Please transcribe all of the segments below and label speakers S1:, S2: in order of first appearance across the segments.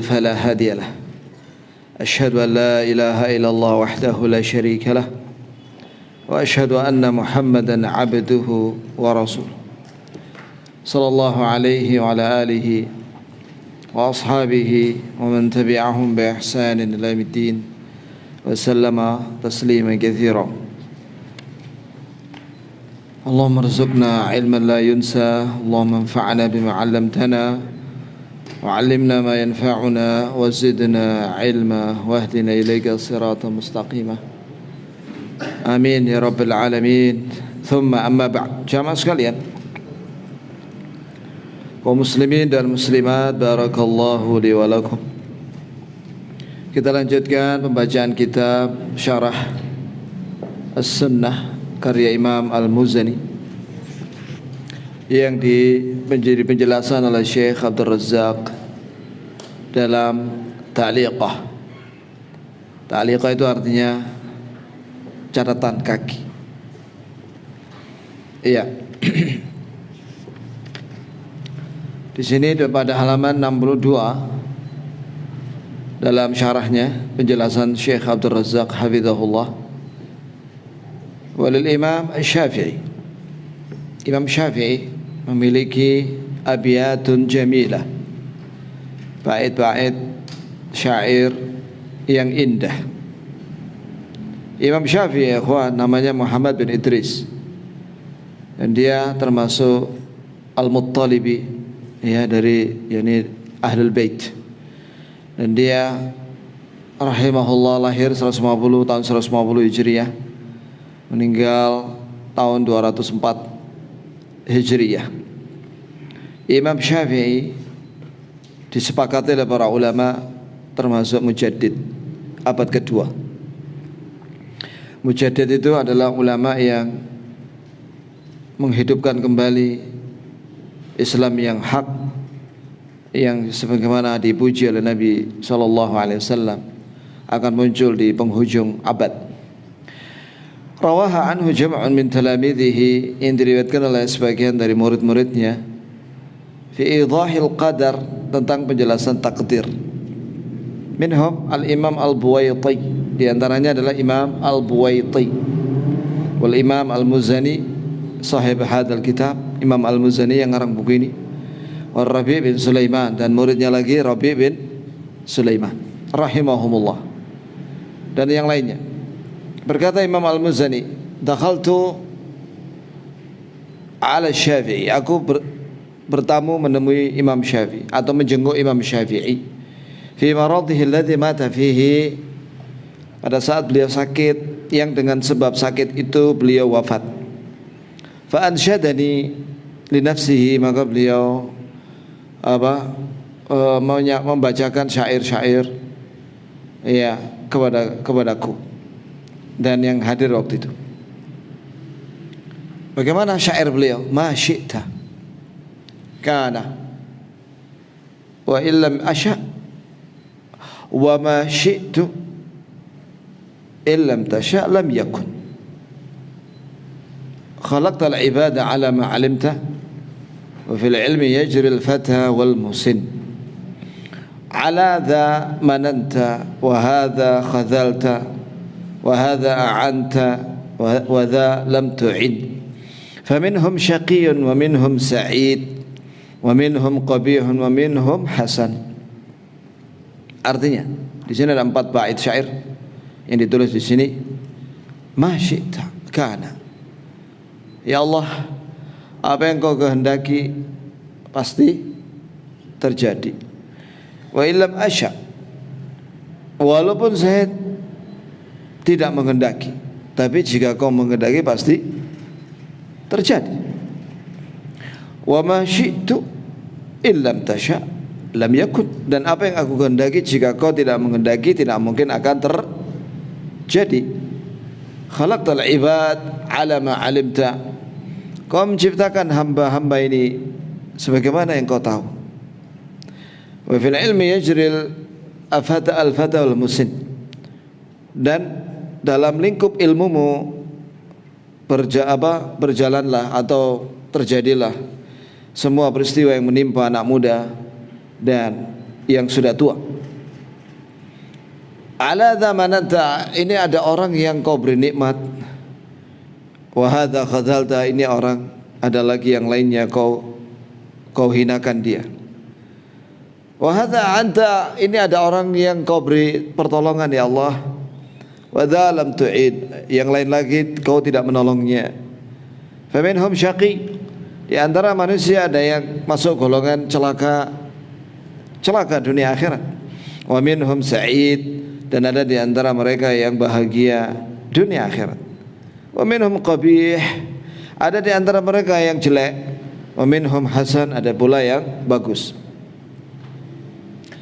S1: يضلل فلا هادي له أشهد أن لا إله إلا الله وحده لا شريك له وأشهد أن محمدا عبده ورسوله صلى الله عليه وعلى آله وأصحابه ومن تبعهم بإحسان إلى يوم الدين وسلم تسليما كثيرا اللهم ارزقنا علما لا ينسى اللهم انفعنا بما علمتنا وعلمنا ما ينفعنا وزدنا علما واهدنا إليك صراطا مستقيما آمين ya Rabbal Alamin. Thumma amma ba'd. Jamaah sekalian, kaum muslimin dan muslimat, barakallahu li wa lakum. Kita lanjutkan pembacaan kitab Syarah As-Sunnah karya Imam Al-Muzani yang menjadi penjelasan oleh Syekh Abdul Razzaq dalam ta'liqah. Ta'liqah itu artinya catatan kaki. Iya. Di sini pada halaman 62 dalam syarahnya penjelasan Syekh Abdul Razzaq hafizahullah. Walil Imam Syafi'i. Imam Syafi'i memiliki abiyatun jamilah, bait-bait syair yang indah. Imam Syafi'i namanya Muhammad bin Idris, dan dia termasuk Al-Muttalibi, ya, dari Ahlul Bait. Dan dia rahimahullah lahir 150 tahun 150 Hijriah, meninggal tahun 204 Hijriah. Imam Syafi'i disepakati oleh para ulama termasuk mujaddid abad kedua. Mujaddid itu adalah ulama yang menghidupkan kembali Islam yang hak, yang sebagaimana dipuji oleh Nabi SAW akan muncul di penghujung abad. Rawaha anhu jam'un min talamidhihi, yang diriwayatkan oleh sebagian dari murid-muridnya, fi idhahil qadar, tentang penjelasan takdir. Minhum al-Imam Al-Buwaiti, di antaranya adalah Imam Al-Buwaiti. Wal Imam Al-Muzani sahib hadzal kitab, Imam Al-Muzani yang ngarang buku ini. Wal Rabi' bin Sulaiman, dan muridnya lagi Rabi' bin Sulaiman rahimahumullah, dan yang lainnya. Berkata Imam Al-Muzani, dakhaltu ala Syafi'i, aku bertamu menemui Imam Syafi'i atau menjenguk Imam Syafi'i fi maradhihi alladhi mata fihi, pada saat beliau sakit yang dengan sebab sakit itu beliau wafat. Fa ansyadani li nafsihi, maka beliau membacakan syair-syair ya kepadaku dan yang hadir waktu itu. Bagaimana syair beliau? Ma syi'ta kana wa illam asya wa ma syi'tu illam tasya lam yakun. Khalaqta al-ibada ala ma alimta wa fil ilmi yajri al-fata wal musin. Ala dha mananta wa hadha khadhalta wa hadha a'anta wa dha lam tu'in. Faminhum syaqiyyun wa minhum sa'id wa minhum qabihun wa minhum hasan. Artinya, di sini ada 4 bait syair yang ditulis di sini. Ma syi'ta kana. Ya Allah, apa yang kau kehendaki pasti terjadi. Wa illam asya, walaupun saya tidak menghendaki, tapi jika kau menghendaki pasti terjadi. Wa ma syi'tu illam tasya lam yakun, dan apa yang aku kehendaki jika kau tidak menghendaki tidak mungkin akan terjadi. Khalaqtal ibad ala ma alimta, kau menciptakan hamba-hamba ini sebagaimana yang kau tahu. Wa fil ilmi yajril afata al-fata wal musin, dan dalam lingkup ilmumu berjalanlah atau terjadilah semua peristiwa yang menimpa anak muda dan yang sudah tua. Ala zamananta, ini ada orang yang kau beri nikmat. Wa hadza khadzalta, ini orang ada lagi yang lainnya kau hinakan dia. Wa hadza anta, ini ada orang yang kau beri pertolongan ya Allah. Wa dza lam tu'id, yang lain lagi kau tidak menolongnya. Faminhum syaqi, di antara manusia ada yang masuk golongan celaka dunia akhirat. Wa minhum sa'id, dan ada di antara mereka yang bahagia dunia akhirat. Wa minhum qabih, ada di antara mereka yang jelek. Wa minhum hasan, ada pula yang bagus.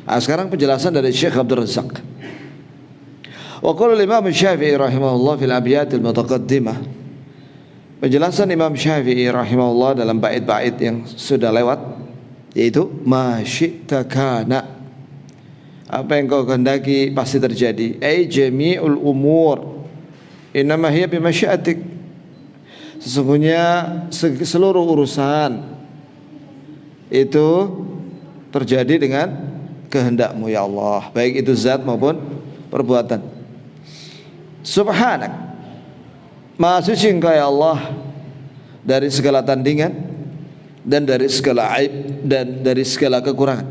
S1: Nah, sekarang penjelasan dari Syekh Abdul Razzaq. Wa qala Imam Syafi'i rahimahullah fil abyat al-mutaqaddimah. Penjelasan Imam Syafi'i rahimahullah dalam bait-bait yang sudah lewat, yaitu ma syi'ta kana, apa yang kau kehendaki pasti terjadi. Ai jami'ul umur innama hiya bimasyiatik, sesungguhnya seluruh urusan itu terjadi dengan kehendakmu ya Allah, baik itu zat maupun perbuatan. Subhanak, maha suci Engkau ya Allah dari segala tandingan dan dari segala aib dan dari segala kekurangan.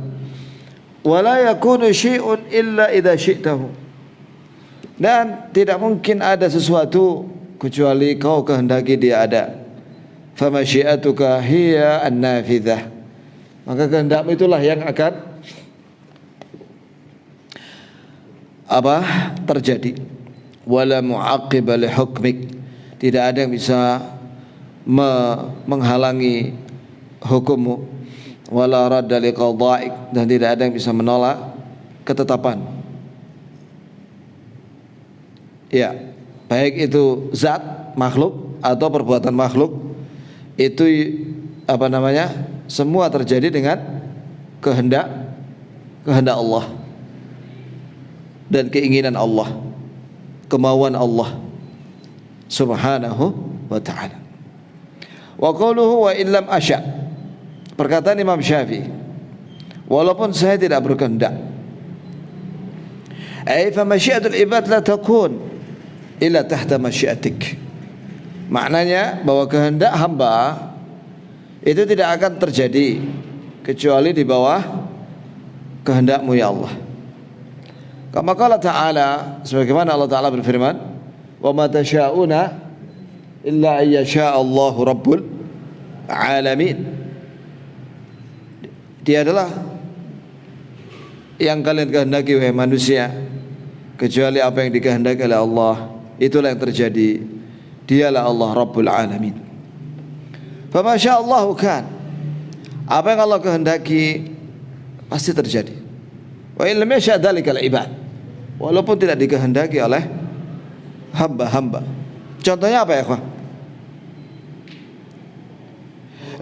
S1: Wala yakunu syai'un illa idza syi'tahu, dan tidak mungkin ada sesuatu kecuali kau kehendaki dia ada. Fama syi'atuka hiya an-nafidhah, maka kehendakmu itulah yang akan terjadi. Wala mu'aqqiba li hukmik, tidak ada yang bisa menghalangi hukummu. Wala radda li qada'ik, dan tidak ada yang bisa menolak ketetapan. Ya, baik itu zat makhluk atau perbuatan makhluk, itu semua terjadi dengan kehendak Allah dan keinginan Allah, kemauan Allah subhanahu wa ta'ala. Wa qawluhu wa illam asya', perkataan Imam Syafi'i, walaupun saya tidak berkehendak. Ai fa masyiatul ibad la takun illa tahta masyiatik, maknanya bahwa kehendak hamba itu tidak akan terjadi kecuali di bawah kehendakmu ya Allah. Kama qala ta'ala, sebagaimana Allah Ta'ala berfirman, wa ma tasyauna illa ay yasha Allahu rabbul alamin, dia adalah yang kalian kehendaki wahai manusia, kecuali apa yang dikehendaki oleh Allah, itulah yang terjadi. Dialah Allah Rabbul Alamin. Fa ma syaa Allahu kan, apa yang Allah kehendaki pasti terjadi. Wa in lam yasha dzalika al-ibad, walaupun tidak dikehendaki oleh hamba-hamba. Contohnya apa ya, ikhwan?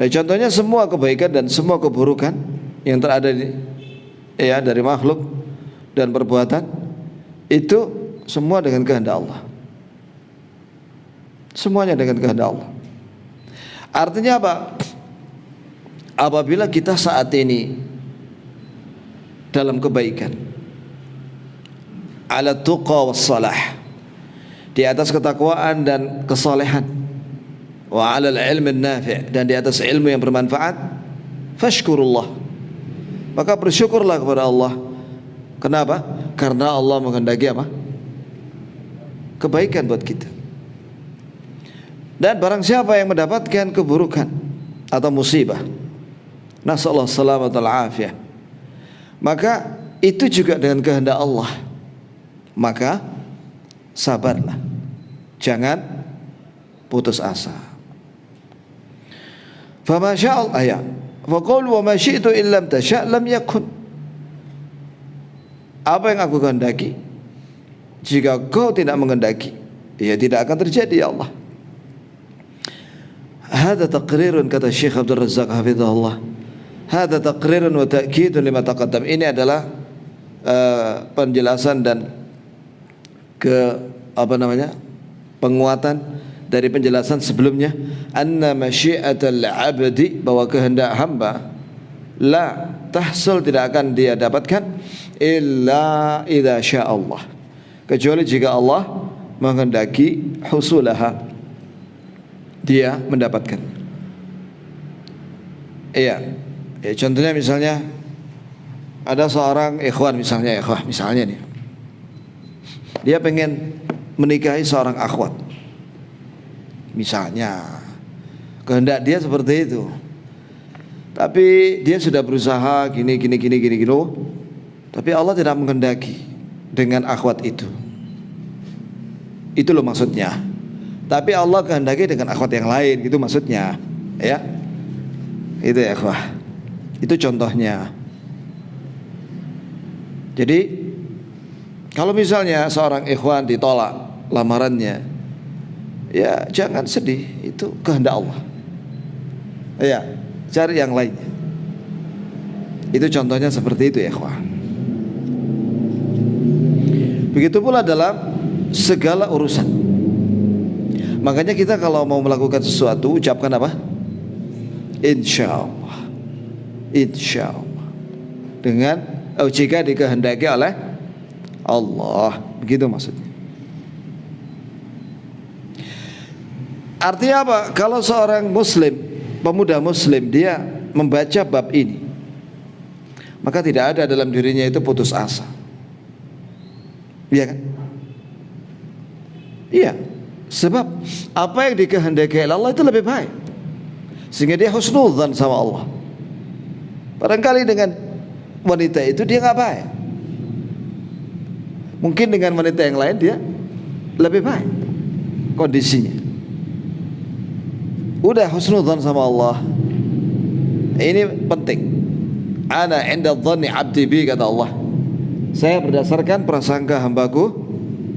S1: Contohnya semua kebaikan dan semua keburukan yang terada dari makhluk dan perbuatan itu semua dengan kehendak Allah. Semuanya dengan kehendak Allah. Artinya apa? Apabila kita saat ini dalam kebaikan, ala tuqa was salah, di atas ketakwaan dan kesalehan, wa 'alal ilmi nafi', dan di atas ilmu yang bermanfaat, fashkurullah, maka bersyukurlah kepada Allah. Kenapa? Karena Allah menghendaki apa? Kebaikan buat kita. Dan barang siapa yang mendapatkan keburukan atau musibah, nasallahu salamata wal afiyah, maka itu juga dengan kehendak Allah. Maka sabarlah, jangan putus asa. Fama sya'al ayat, faqul wa ma syi'tu illam tasha' lam yakun. Apa yang aku kehendaki, jika kau tidak menghendaki, ya tidak akan terjadi ya Allah. Hada taqrirun, kata Syekh Abdul Razzaq hafizahullah, hada taqrirun wa ta'kidun lima taqaddam. Ini adalah penjelasan dan penguatan dari penjelasan sebelumnya, anna masyiatal abdi, bahwa kehendak hamba la tahsul, tidak akan dia dapatkan illa idza syaa Allah, kecuali jika Allah menghendaki husulaha, dia mendapatkan. Iya. Ya, contohnya misalnya ada seorang ikhwan misalnya nih. Dia pengen menikahi seorang akhwat. Misalnya kehendak dia seperti itu. Tapi dia sudah berusaha gini. Tapi Allah tidak menghendaki dengan akhwat itu. Itu loh maksudnya. Tapi Allah kehendaki dengan akhwat yang lain, gitu maksudnya. Ya. Itu ya akhwah. Itu contohnya. Jadi kalau misalnya seorang ikhwan ditolak lamarannya, ya jangan sedih, itu kehendak Allah. Ya, cari yang lainnya. Itu contohnya seperti itu ya ikhwan. Begitu pula dalam segala urusan. Makanya kita kalau mau melakukan sesuatu, ucapkan apa? Insyaallah. Insyaallah. Dengan jika dikehendaki oleh Allah, begitu maksudnya. Artinya apa? Kalau seorang muslim, pemuda muslim, dia membaca bab ini, maka tidak ada dalam dirinya itu putus asa. Iya kan? Iya. Sebab apa yang dikehendaki oleh Allah itu lebih baik, sehingga dia husnudzan sama Allah. Barangkali dengan wanita itu dia nggak baik, mungkin dengan wanita yang lain dia lebih baik kondisinya. Udah husnudzan sama Allah. Ini penting. Ana 'inda dhanni 'abdi bi, kata Allah. Saya berdasarkan prasangka hambaku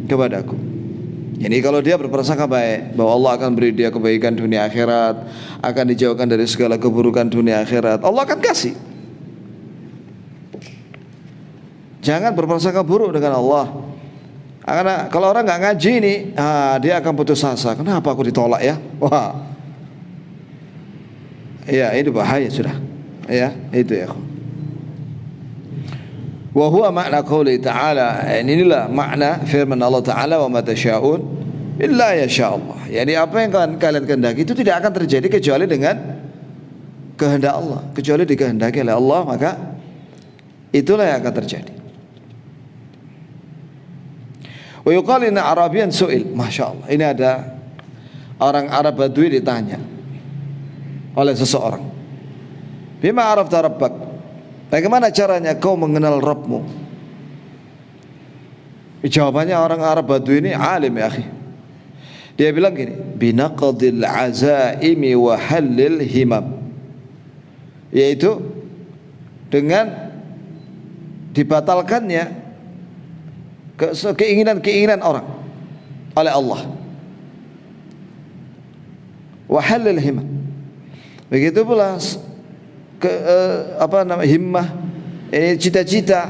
S1: kepadaku. Jadi kalau dia berprasangka baik bahwa Allah akan beri dia kebaikan dunia akhirat, akan dijauhkan dari segala keburukan dunia akhirat, Allah akan kasih. Jangan berprasangka buruk dengan Allah. Karena kalau orang nggak ngaji ini, dia akan putus asa. Kenapa aku ditolak ya? Wah, ya ini bahaya sudah. Ya itu ya. Wa huwa makna qouli ta'ala, inilah makna firman Allah Ta'ala, wa ma tasyaun illa yasha Allah. Yani apa yang kalian kehendaki itu tidak akan terjadi kecuali dengan kehendak Allah. Kecuali dikehendaki oleh Allah, maka itulah yang akan terjadi. Wa yuqal inna Arabian su'il, Masya Allah. Ini ada orang Arab Badui ditanya oleh seseorang, bima arafta rabbak, bagaimana caranya kau mengenal Rabbmu? Jawabannya orang Arab Badui ini alim ya akhi. Dia bilang gini, binaqdil azaimi wa halil himam, yaitu dengan dibatalkannya keinginan-keinginan orang oleh Allah. Wa halil himam, begitu pula himmah, ini cita-cita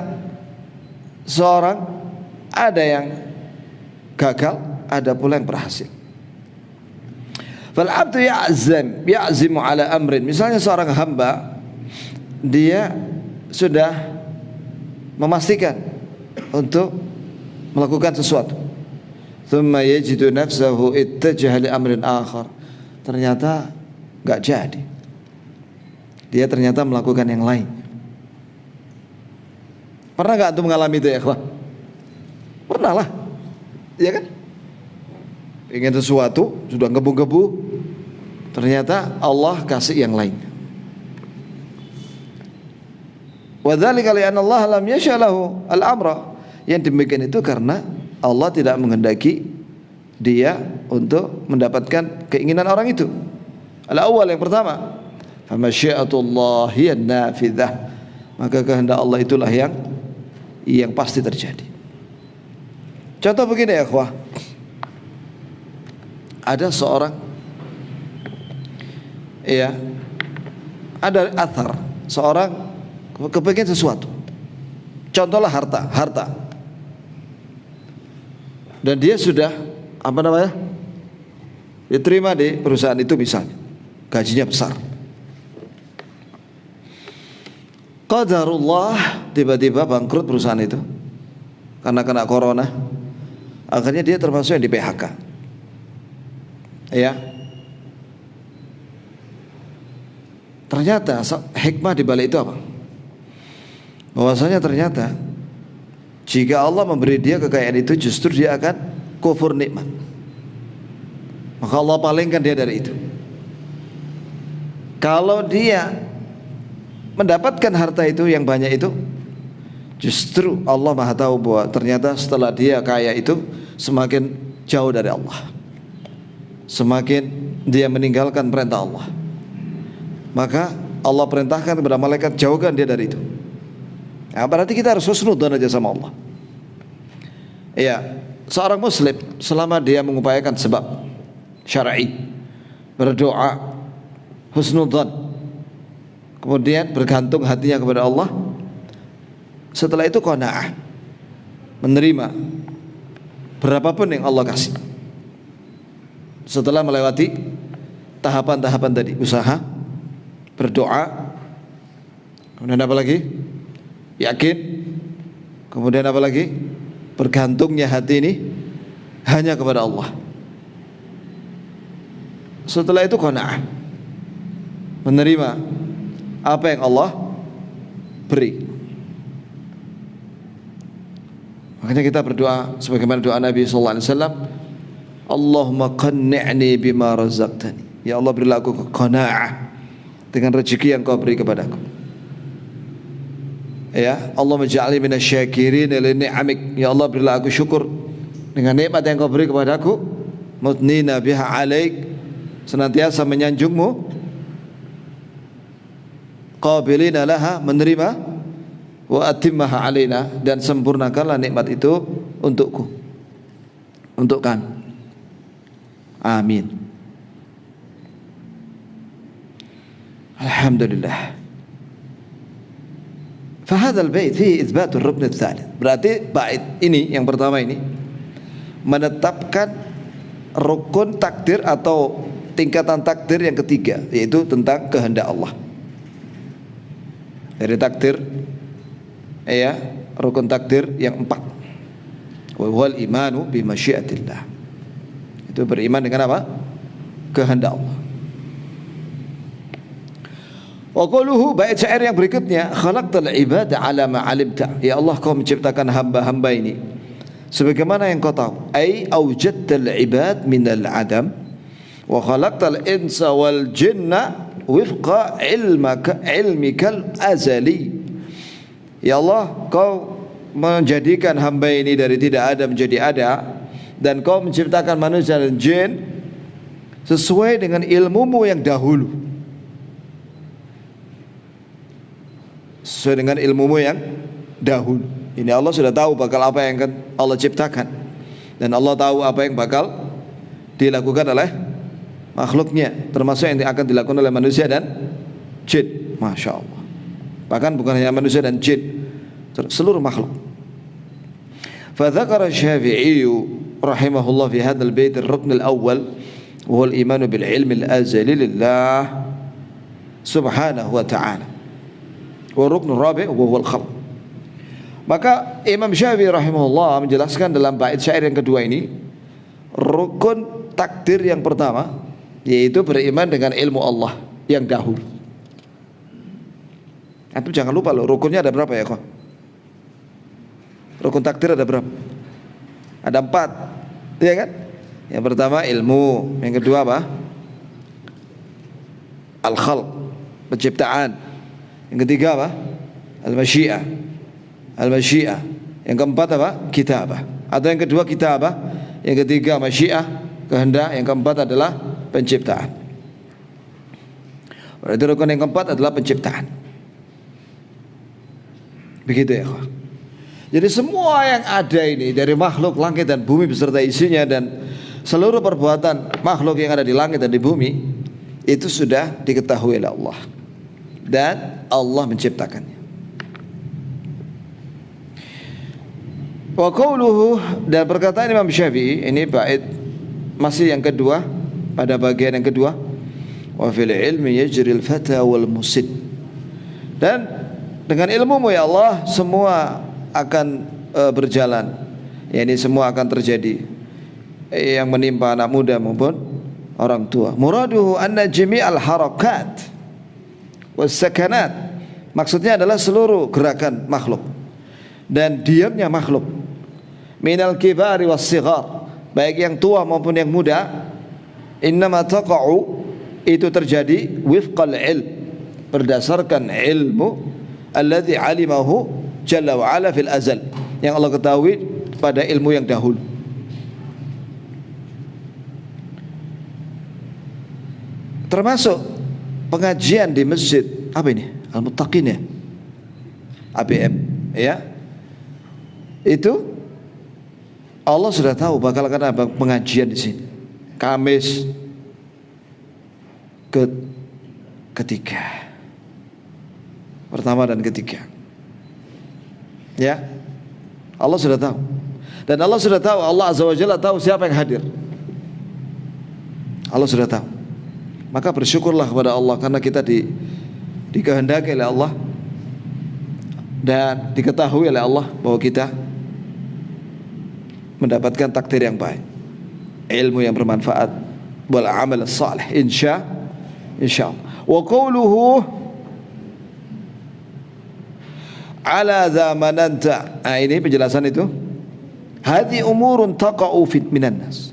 S1: seorang, ada yang gagal, ada pula yang berhasil. Fal abdu ya'zimu ala amrin, misalnya seorang hamba, dia sudah memastikan untuk melakukan sesuatu, thumma yajidu nafsahu ittajaha li amrin akhar, ternyata enggak jadi, dia ternyata melakukan yang lain. Pernah gak antum mengalami itu ya ikhwah? Pernah lah, iya kan? Ingin sesuatu, sudah gebu-gebu, ternyata Allah kasih yang lain. Wa dzalika li anna Allah lam yasha lahu al-amra, yang demikian itu karena Allah tidak menghendaki dia untuk mendapatkan keinginan orang itu. Al-awwal, yang pertama, famasyiatullah hiya nafidzah, maka kehendak Allah itulah yang pasti terjadi. Contoh begini ya ikhwah, ada seorang, ya, ada athar seorang kepingin sesuatu, contohlah harta, dan dia sudah diterima di perusahaan itu misalnya, gajinya besar. Qadarullah, tiba-tiba bangkrut perusahaan itu karena kena corona. Akhirnya dia termasuk yang di PHK. Ya. Ternyata hikmah di balik itu apa? Bahwasanya ternyata jika Allah memberi dia kekayaan itu, justru dia akan kufur nikmat. Maka Allah palingkan dia dari itu. Kalau dia mendapatkan harta itu yang banyak itu, justru Allah Maha tahu bahwa ternyata setelah dia kaya itu semakin jauh dari Allah, semakin dia meninggalkan perintah Allah. Maka Allah perintahkan kepada malaikat, jauhkan dia dari itu. Nah, berarti kita harus husnudzon aja sama Allah. Ya, seorang muslim selama dia mengupayakan sebab syar'i, berdoa, husnudzon, kemudian bergantung hatinya kepada Allah, setelah itu qanaah, menerima berapapun yang Allah kasih. Setelah melewati tahapan-tahapan tadi, usaha, berdoa, kemudian apa lagi? Yakin. Kemudian apa lagi? Bergantungnya hati ini hanya kepada Allah. Setelah itu qanaah, menerima apa yang Allah beri. Makanya kita berdoa sebagaimana doa Nabi sallallahu alaihi wasallam, Allahumma qanni'ni bima razaqtani. Ya Allah, berilah aku qanaah dengan rezeki yang Kau beri kepadaku. Ya Allah, maj'alni minasyakirin li ni'amik. Ya Allah, berilah aku syukur dengan nikmat yang Kau beri kepadaku. Mutnina biha alaik, senantiasa menyanjungmu. Qabilina laha, menerima. Wa atimmaha alaina, dan sempurnakanlah nikmat itu untukku, untuk kami. Amin. Alhamdulillah. Fahadzal bait fi itsbatur rukn ats-tsalits. Berarti bait ini yang pertama ini menetapkan rukun takdir atau tingkatan takdir yang ketiga, yaitu tentang kehendak Allah. Dari takdir, ya, rukun takdir yang 4. Wa huwal imanu bi masyiatillah. Itu beriman dengan apa? Kehendak Allah. Wa quluhu, bait syair yang berikutnya, khalaqtal ibada ala ma 'alimta. Ya Allah, Kau menciptakan hamba-hamba ini sebagaimana yang Kau tahu. Ai aujadtal ibad minal adam wa khalaqtal insa wal jinna wifqa ilmikal azali. Ya Allah, Kau menjadikan hamba ini dari tidak ada menjadi ada, dan Kau menciptakan manusia dan jin sesuai dengan ilmu-Mu yang dahulu. Sesuai dengan ilmu-Mu yang dahulu. Ini Allah sudah tahu bakal apa yang akan Allah ciptakan, dan Allah tahu apa yang bakal dilakukan oleh makhluknya, termasuk yang akan dilakukan oleh manusia dan jin. Masya Allah. Bahkan bukan hanya manusia dan jin, seluruh makhluk. Fadzakara Syafi'i rahimahullah fi hadzal bait ar-rukn al-awwal wa huwa al-iman bil ilmi al-azali lillah subhanahu wa ta'ala. Wa rukn ar-rabi' wa huwa al-khalq. Maka Imam Syafi'i rahimahullah menjelaskan dalam bait syair yang kedua ini, rukun takdir yang pertama yaitu beriman dengan ilmu Allah yang dahulu. Antum jangan lupa loh, rukunnya ada berapa ya kok? Rukun takdir ada berapa? Ada 4, ya kan? Yang pertama ilmu, yang kedua apa? Al-khalq, penciptaan. Yang ketiga apa? Al-masyiah. Al-masyiah. Yang keempat apa? Kitabah. Atau yang kedua kitabah, yang ketiga masyiah, kehendak, yang keempat adalah penciptaan. Berarti rukun yang keempat adalah penciptaan. Begitu ya, kok. Jadi semua yang ada ini, dari makhluk langit dan bumi beserta isinya, dan seluruh perbuatan makhluk yang ada di langit dan di bumi, itu sudah diketahui oleh Allah, dan Allah menciptakannya. Wa qawluhu, dan perkataan Imam Syafi'i ini bait masih yang kedua, pada bagian yang kedua, wa fil ilmi yajril fata wal musid, dan Dengan ilmu-Mu ya Allah semua akan berjalan. Ya, ini semua akan terjadi, yang menimpa anak muda maupun orang tua. Muraduhu anna jami'al harakat was sakanat, maksudnya adalah seluruh gerakan makhluk dan diamnya makhluk, minal kibari was sighar, baik yang tua maupun yang muda, innama taqa'u, itu terjadi wifqal ilm, berdasarkan ilmu alladzi alimahu jalla wa ala fil azal, yang Allah ketahui pada ilmu yang dahulu. Termasuk pengajian di masjid apa ini? Al-Muttaqin ya? ABM ya. Itu Allah sudah tahu bakal ada pengajian di sini. Kamis ketiga. Pertama dan ketiga. Ya. Allah sudah tahu. Dan Allah sudah tahu, Allah Azza wa Jalla tahu siapa yang hadir. Allah sudah tahu. Maka bersyukurlah kepada Allah karena kita dikehendaki oleh Allah dan diketahui oleh Allah bahwa kita mendapatkan takdir yang baik, ilmu yang bermanfaat, wal amal salih insyaallah. Wa qawluhu ala dza mananta, ini penjelasan itu. Hadhi umurun taqa'u fit minan nas.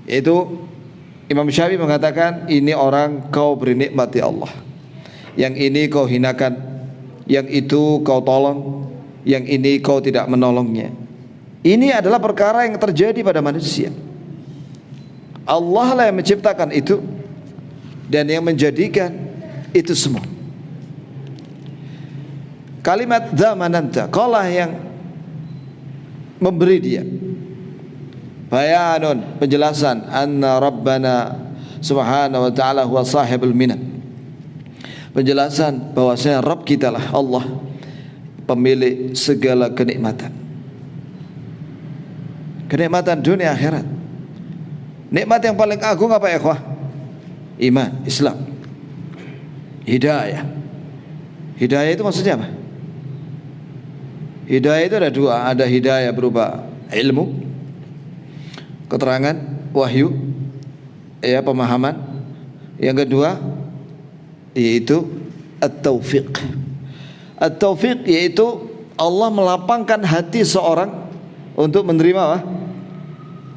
S1: Itu Imam Syafi'i mengatakan, ini orang kau beri nikmati Allah, yang ini kau hinakan, yang itu kau tolong, yang ini kau tidak menolongnya. Ini adalah perkara yang terjadi pada manusia. Allah lah yang menciptakan itu dan yang menjadikan itu semua. Kalimat zamananta, kaulah yang memberi dia. Bayanun, penjelasan, anna Rabbana subhanahu wa ta'ala huwa sahibul minan, penjelasan bahwasanya Rabb kita lah Allah, pemilik segala kenikmatan, kenikmatan dunia akhirat. Nikmat yang paling agung apa ya ikhwah? Iman, Islam, hidayah. Hidayah itu maksudnya apa? Hidayah itu ada dua, ada hidayah berupa ilmu, keterangan, wahyu, ya, pemahaman. Yang kedua yaitu at-taufiq. At-taufiq yaitu Allah melapangkan hati seorang untuk menerima apa?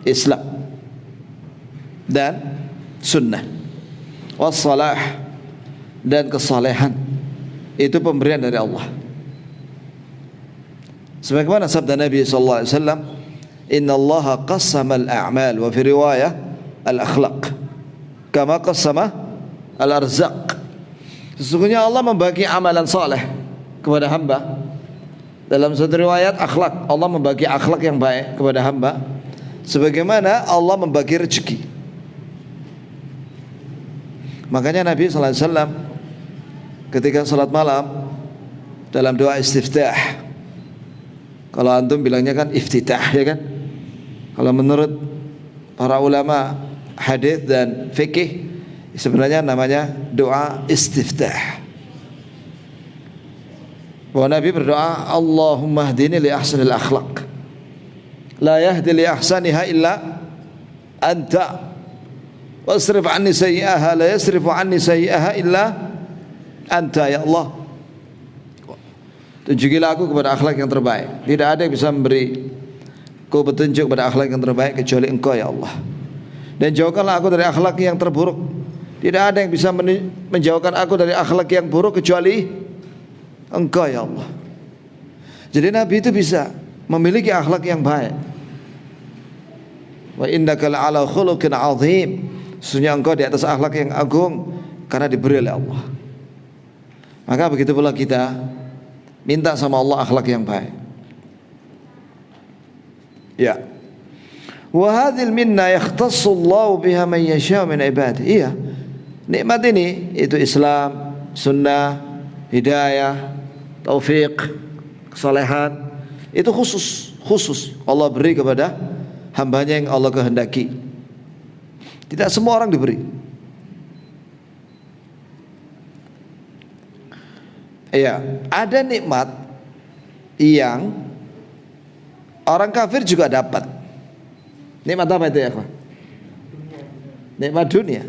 S1: Islam dan sunnah, wassalah, dan kesalehan. Itu pemberian dari Allah. Sebagaimana sabda Nabi sallallahu alaihi wasallam, Inna Allah qassama al-a'mal wa fi riwayah al-akhlaq kama qassama al-arzaq. Sesungguhnya Allah membagi amalan saleh kepada hamba. Dalam satu riwayat akhlak, Allah membagi akhlak yang baik kepada hamba sebagaimana Allah membagi rezeki. Makanya Nabi sallallahu alaihi wasallam ketika salat malam dalam doa istiftah, kalau antum bilangnya kan iftitah, ya kan? Kalau menurut para ulama hadis dan fikih sebenarnya namanya doa istiftah. Bahwa Nabi berdoa, Allahumma hdini li ahsanil akhlaq, la yahdi li ahsaniha illa anta, wasrif anni sayyi'aha, la yasrifu anni sayyi'aha illa anta, ya Allah, tunjukilah aku kepada akhlak yang terbaik. Tidak ada yang bisa memberi ku petunjuk pada akhlak yang terbaik kecuali Engkau ya Allah. Dan jauhkanlah aku dari akhlak yang terburuk. Tidak ada yang bisa menjauhkan aku dari akhlak yang buruk kecuali Engkau ya Allah. Jadi Nabi itu bisa memiliki akhlak yang baik. Wa innaka la'ala khuluqin 'azim. Sesungguhnya engkau di atas akhlak yang agung karena diberi oleh Allah. Maka begitu pula kita minta sama Allah akhlak yang baik. Ya. Wa hadhil minna yakhtassu Allah biha man yasha' min ibadihi. Iya. Nikmat ini itu Islam, sunnah, hidayah, taufik, kesalehan, itu khusus Allah beri kepada hambanya yang Allah kehendaki. Tidak semua orang diberi. Ya, ada nikmat yang orang kafir juga dapat. Nikmat apa itu ya, Pak? Nikmat dunia,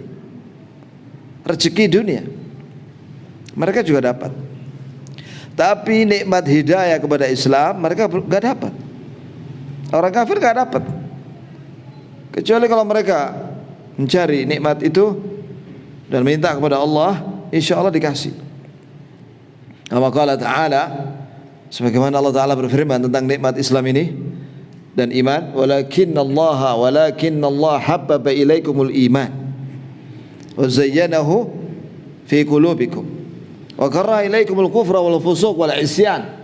S1: rezeki dunia, mereka juga dapat. Tapi nikmat hidayah kepada Islam mereka gak dapat. Orang kafir gak dapat. Kecuali kalau mereka mencari nikmat itu dan minta kepada Allah, insya Allah dikasih. Kama qala ta'ala, sebagaimana Allah Ta'ala berfirman tentang nikmat Islam ini dan iman, walakinna Allah habbaba ilaikumul iman wa zayyanahu fi qulubikum wa karaha ilaikumul kufra wal fusuq wal isyan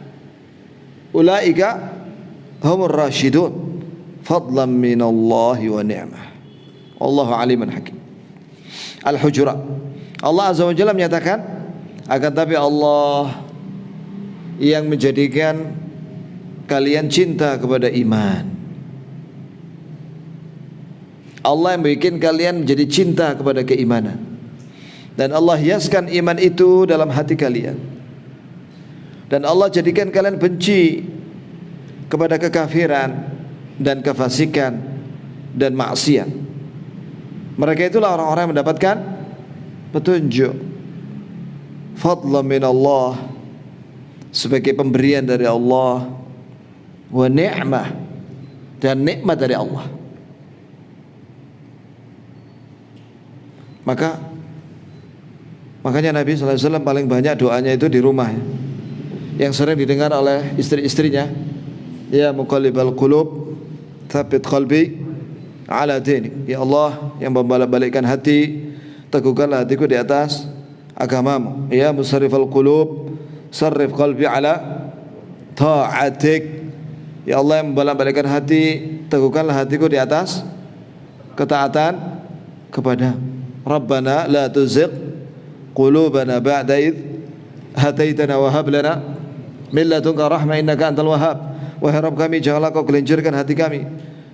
S1: ulaika humur rasyidun fadlan minallahi wa ni'mah wallahu aliman hakim. Al-Hujurat. Allah Azza wa Jalla menyatakan, akan tapi Allah yang menjadikan kalian cinta kepada iman. Allah yang membuat kalian menjadi cinta kepada keimanan. Dan Allah hiaskan iman itu dalam hati kalian. Dan Allah jadikan kalian benci kepada kekafiran dan kefasikan dan maksiat. Mereka itulah orang-orang yang mendapatkan petunjuk. Fadlan min Allah, sebagai pemberian dari Allah, wa ni'mah, dan nikmat dari Allah. Makanya Nabi SAW paling banyak doanya itu di rumah, yang sering didengar oleh istri-istrinya, ya muqallibal qulub tsabbit qalbi ala dinik. Ya Allah yang membolak-balikkan hati, teguhkanlah hatiku di atas agamamu. Ya musarrifal qulub sarrif qalbi ala ta'atik. Ya Allah yang membolak-balikkan hati, teguhkanlah hatiku di atas ketaatan kepada. Rabbana la tuzigh qulubana ba'da idh hadaitana wa hab lana min ladunka rahmah innaka antal wahhab. Wahai Rabb kami, janganlah kau gelincirkan hati kami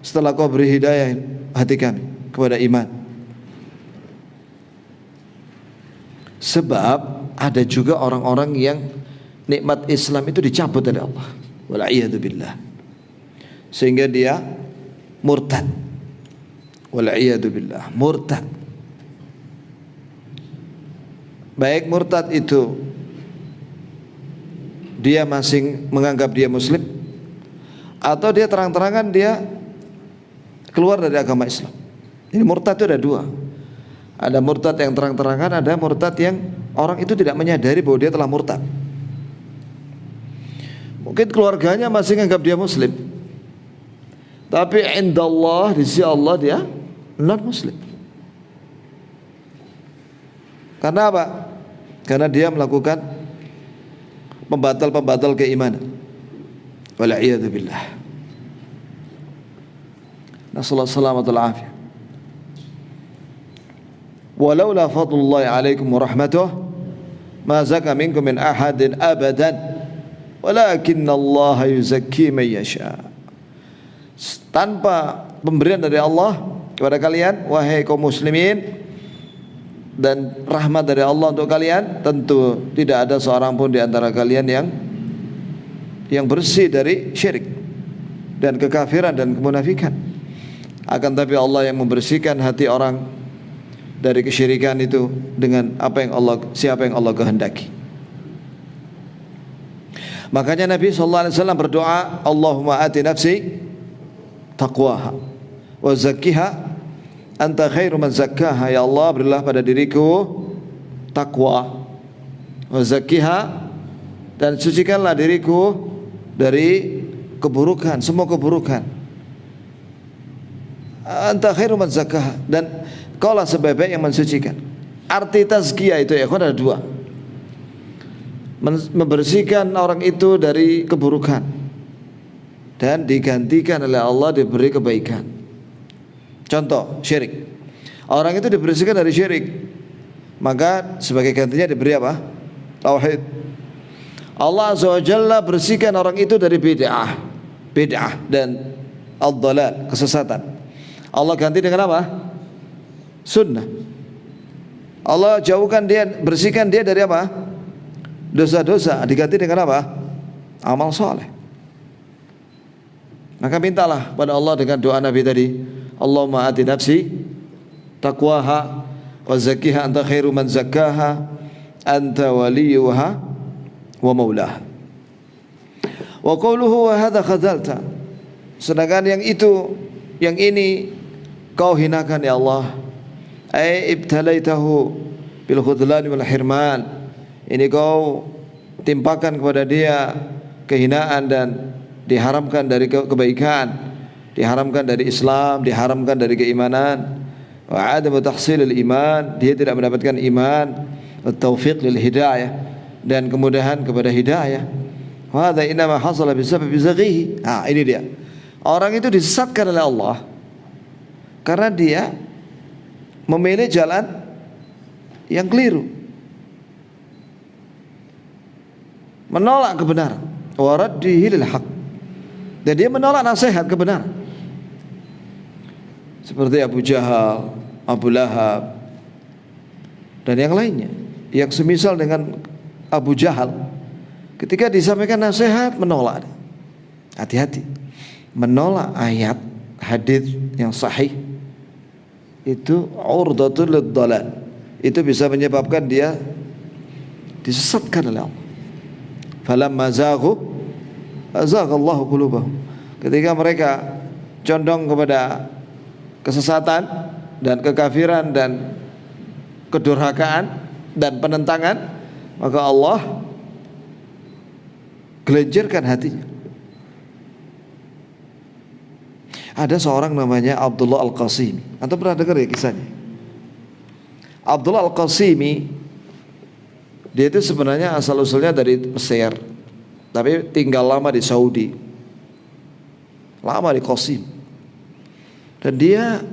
S1: setelah kau beri hidayah hati kami kepada iman. Sebab ada juga orang-orang yang nikmat Islam itu dicabut oleh Allah, wal'iyadu billah, sehingga dia murtad, wal'iyadu billah, murtad. Baik murtad itu dia masih menganggap dia muslim, atau dia terang-terangan dia keluar dari agama Islam. Ini murtad itu ada dua. Ada murtad yang terang-terangan, ada murtad yang orang itu tidak menyadari bahwa dia telah murtad. Mungkin keluarganya masih menganggap dia muslim, tapi indallah, di sisi Allah dia non muslim. Karena apa? Karena dia melakukan pembatal-pembatal keimanan. Wal'iyadu billah. Nasallahu salamatul afiyah. Walaula fadlullahi alaikum wa rahmatuh ma zaka minkum min ahadin abadan walakinna Allah yuzakki man yasha. Tanpa pemberian dari Allah kepada kalian wahai kaum muslimin, dan rahmat dari Allah untuk kalian, tentu tidak ada seorang pun di antara kalian yang bersih dari syirik dan kekafiran dan kemunafikan. Akan tapi Allah yang membersihkan hati orang dari kesyirikan itu dengan siapa yang Allah kehendaki. Makanya Nabi sallallahu alaihi wasallam berdoa, Allahumma ati nafsi taqwaha wa zakkiha anta khairu man zakkaha. Ya Allah, berilah pada diriku takwa, wa zakkiha, dan sucikanlah diriku dari keburukan, semua keburukan. Anta khairu man zakkaha, dan kaulah sebaik-baik yang mensucikan. Arti tazkiyah itu ya ada dua. Membersihkan orang itu dari keburukan dan digantikan oleh Allah, diberi kebaikan. Contoh syirik, orang itu dibersihkan dari syirik, maka sebagai gantinya diberi apa? Tauhid. Allah Azza wa Jalla bersihkan orang itu dari bid'ah dan ad-dhalal, kesesatan. Allah ganti dengan apa? Sunnah. Allah jauhkan dia, bersihkan dia dari apa? dosa-dosa diganti dengan apa? Amal soleh. Maka mintalah pada Allah dengan doa Nabi tadi, Allahumma ati nafsi taqwaha wa zakkiha anta khairu man zakkaha anta waliyuha wa maulaha. Wa qawluhu wa hadha khadzalta. Sedangkan yang itu, yang ini kau hinakan ya Allah. Ai ibtalaitahu bil khudlan wal hirman. Ini kau timpakan kepada dia kehinaan dan diharamkan dari kebaikan, diharamkan dari Islam, diharamkan dari keimanan. Wa adamu tahsilil iman, dia tidak mendapatkan iman, at-taufiq lil hidayah, dan kemudahan kepada hidayah. Wa hadza inma hasala bisabab zaghihi. Ini dia. Orang itu disesatkan oleh Allah karena dia memilih jalan yang keliru, menolak kebenaran, wa raddihi lil haq, dan dia menolak nasihat kebenaran. Seperti Abu Jahal, Abu Lahab, dan yang lainnya yang semisal dengan Abu Jahal. Ketika disampaikan nasihat, menolak. Hati-hati, menolak ayat hadis yang sahih itu urdatul lidhalal, itu bisa menyebabkan dia disesatkan oleh Allah. Falamma zaghu azaghallahu qulubahum. Ketika mereka condong kepada kesesatan dan kekafiran dan kedurhakaan dan penentangan, maka Allah gelencirkan hatinya. Ada seorang namanya Abdullah Al-Qasimi. Antum pernah dengar ya kisahnya? Abdullah Al-Qasimi, dia itu sebenarnya asal-usulnya dari Mesir, tapi tinggal lama di Saudi, lama di Qasim. Dan dia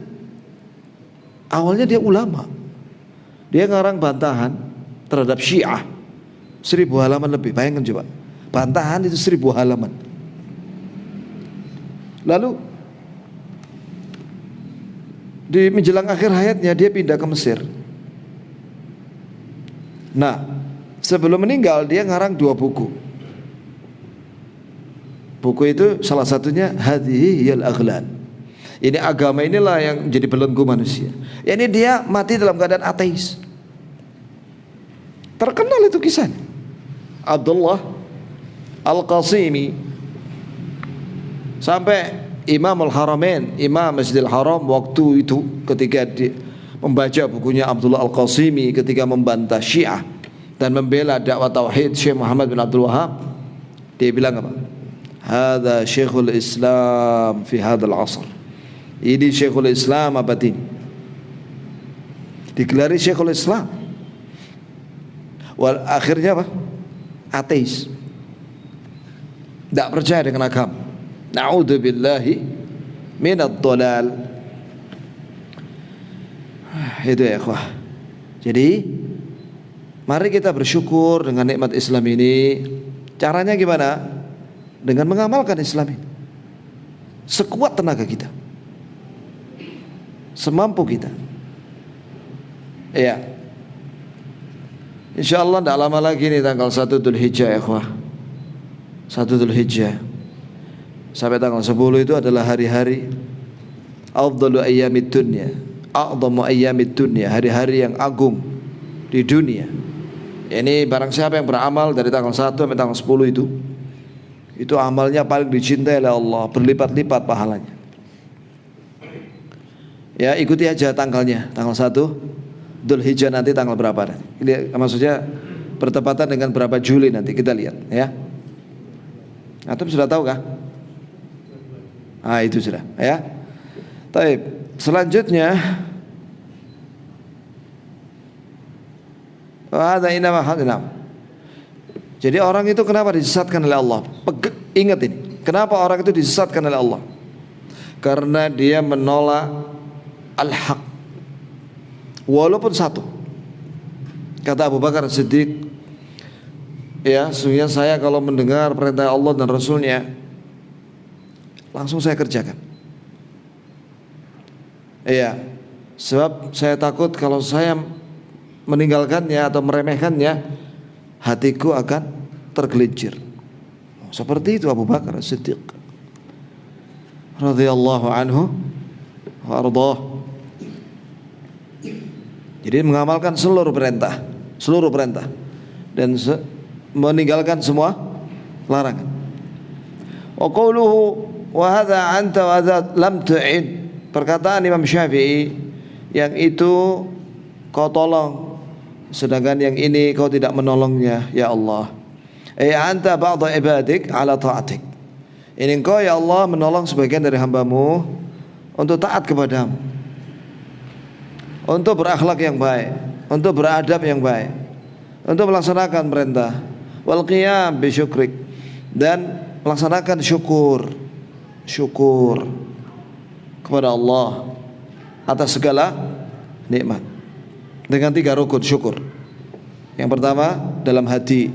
S1: awalnya dia ulama. Dia ngarang bantahan terhadap Syiah 1000 halaman lebih. Bayangkan coba, bantahan itu 1000 halaman. Lalu di menjelang akhir hayatnya dia pindah ke Mesir. Nah, sebelum meninggal dia ngarang 2 buku. Buku itu salah satunya Hadhihi Hiyal Aghlal. Ini agama inilah yang jadi belenggu manusia. Ini dia mati dalam keadaan ateis. Terkenal itu kisahnya. Abdullah Al-Qasimi, sampai Imam Al-Haramain, Imam Masjidil Haram waktu itu ketika membaca bukunya Abdullah Al-Qasimi ketika membantah Syiah dan membela dakwah tauhid Syekh Muhammad bin Abdul Wahab, dia bilang apa? Hadza Syekhul Islam fi hadzal 'asr. Ini Syekhul Islam abad ini. Digelari Syekhul Islam. Wal akhirnya apa? Ateis. Tidak percaya dengan agama. Na'udzubillahi minad dhalal. Itu ya ikhwah. Jadi mari kita bersyukur dengan nikmat Islam ini. Caranya gimana? Dengan mengamalkan Islam ini sekuat tenaga kita, semampu kita. Ya, InsyaAllah tidak lama lagi nih tanggal 1 Dzulhijjah ya ikhwah. 1 Dzulhijjah sampai tanggal 10 itu adalah hari-hari afdalu ayyamid dunya, a'dhamu ayyamid dunya, hari-hari yang agung di dunia. Ini barang siapa yang beramal dari tanggal 1 sampai tanggal 10 itu amalnya paling dicintai oleh Allah, berlipat-lipat pahalanya. Ya, ikuti aja tanggalnya, tanggal 1 Dzulhijjah nanti tanggal berapa nanti. Ini maksudnya bertepatan dengan berapa Juli nanti kita lihat ya. Antum sudah tahu kah? Itu sudah ya. Baik, selanjutnya ada inama hadinam. Jadi orang itu kenapa disesatkan oleh Allah? Ingat ini, kenapa orang itu disesatkan oleh Allah? Karena dia menolak al-haq. Walaupun satu, kata Abu Bakar Siddiq, ya sesungguhnya saya kalau mendengar perintah Allah dan Rasulnya langsung saya kerjakan. Iya, sebab saya takut kalau saya meninggalkannya atau meremehkannya, hatiku akan tergelincir. Seperti itu Abu Bakar As-Siddiq radhiyallahu anhu wa ardhah. Jadi mengamalkan seluruh perintah dan meninggalkan semua larangan. Wa qawluhu wa hadza anta wa hadza lam tu'in, perkataan Imam Syafi'i, yang itu kau tolong sedangkan yang ini kau tidak menolongnya ya Allah. Anta ba'da ibadik ala ta'atik, ini engkau ya Allah menolong sebagian dari hambamu untuk taat kepadamu, untuk berakhlak yang baik, untuk beradab yang baik, untuk melaksanakan perintah, wal qiyam bi syukrik, dan melaksanakan syukur kepada Allah atas segala nikmat dengan 3 rukun syukur. Yang pertama dalam hati,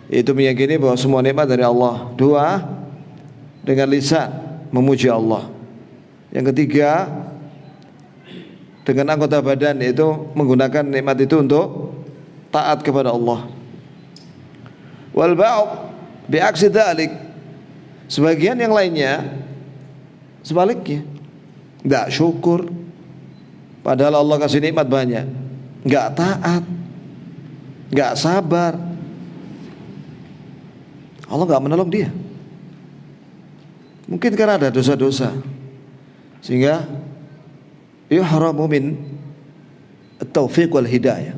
S1: itu meyakini bahwa semua nikmat dari Allah. 2, dengan lisan memuji Allah. Yang ketiga dengan anggota badan, yaitu menggunakan nikmat itu untuk taat kepada Allah. Wal ba'd bi'aksi dzalik, sebagian yang lainnya sebaliknya, enggak syukur padahal Allah kasih nikmat banyak, enggak taat, enggak sabar, Allah enggak menolong dia. Mungkin karena ada dosa-dosa sehingga yuhramu min at-taufiq wal hidayah,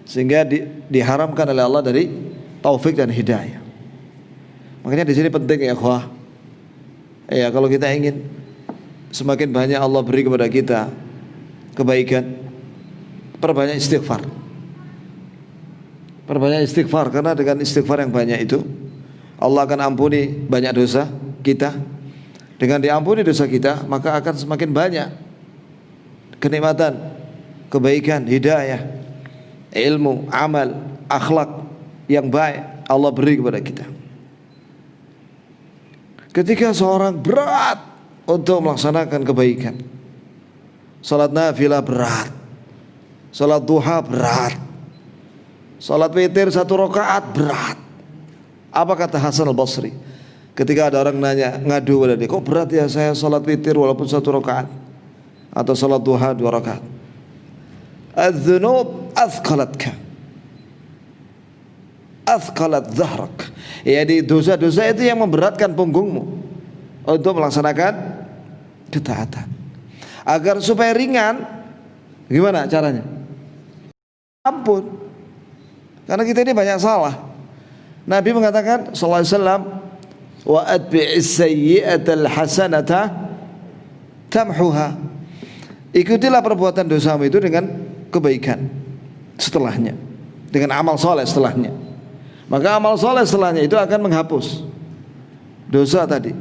S1: sehingga diharamkan oleh Allah dari taufik dan hidayah. Makanya di sini penting ya ikhwah, ya kalau kita ingin semakin banyak Allah beri kepada kita kebaikan, perbanyak istighfar. Perbanyak istighfar, karena dengan istighfar yang banyak itu Allah akan ampuni banyak dosa kita. Dengan diampuni dosa kita, maka akan semakin banyak kenikmatan, kebaikan, hidayah, ilmu, amal, akhlak yang baik Allah beri kepada kita. Ketika seorang berat untuk melaksanakan kebaikan, salat nafilah berat, salat duha berat, salat witir 1 rakaat berat. Apa kata Hasan Al-Basri ketika ada orang nanya, ngadu pada dia, kok berat ya saya salat witir walaupun 1 rakaat, atau salat duha 2 rakaat? Az-dzunub athqalatka, athqalat dhahrak, jadi dosa-dosa itu yang memberatkan punggungmu untuk melaksanakan ketaatan. Agar supaya ringan, gimana caranya? Ampun, karena kita ini banyak salah. Nabi mengatakan sallallahu alaihi wasallam, wa atbi'is sayyi'atal hasanata tamhuha, ikutilah perbuatan dosamu itu dengan kebaikan setelahnya, dengan amal soleh setelahnya. Maka amal soleh setelahnya itu akan menghapus dosa tadi.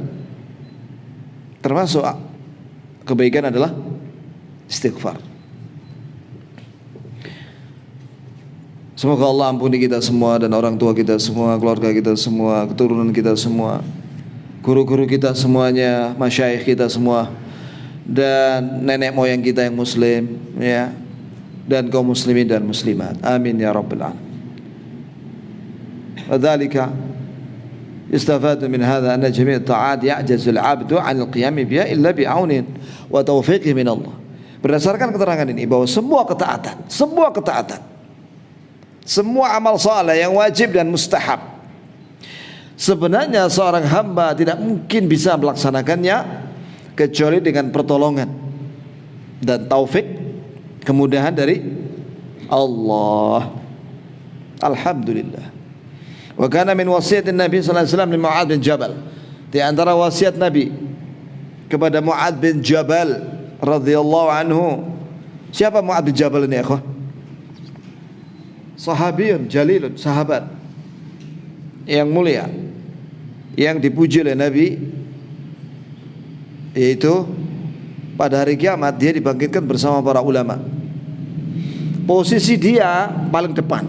S1: Termasuk kebaikan adalah istighfar. Semoga Allah ampuni kita semua dan orang tua kita semua, keluarga kita semua, keturunan kita semua, guru-guru kita semuanya, masyayikh kita semua, dan nenek moyang kita yang muslim, ya, dan kaum muslimin dan muslimat. Amin ya rabbal alamin. Wadzalika yustafadu min hadha anna jami' at-ta'at ya'jazu al-'abdu 'an al-qiyam biha illa bi'aunin wa taufiqin min Allah. Berdasarkan keterangan ini bahwa semua ketaatan, semua amal saleh yang wajib dan mustahab, sebenarnya seorang hamba tidak mungkin bisa melaksanakannya kecuali dengan pertolongan dan taufik, kemudahan dari Allah. Alhamdulillah. Wa kana min wasiyatin Nabi sallallahu alaihi wasallam li Mu'adz bin Jabal, di antara wasiat Nabi kepada Mu'adz bin Jabal radhiyallahu anhu. Siapa Mu'adz bin Jabal ini, ikhwah? Sahabiyun jalilun, sahabat yang mulia, yang dipuji oleh Nabi, yaitu pada hari kiamat dia dibangkitkan bersama para ulama. Posisi dia paling depan,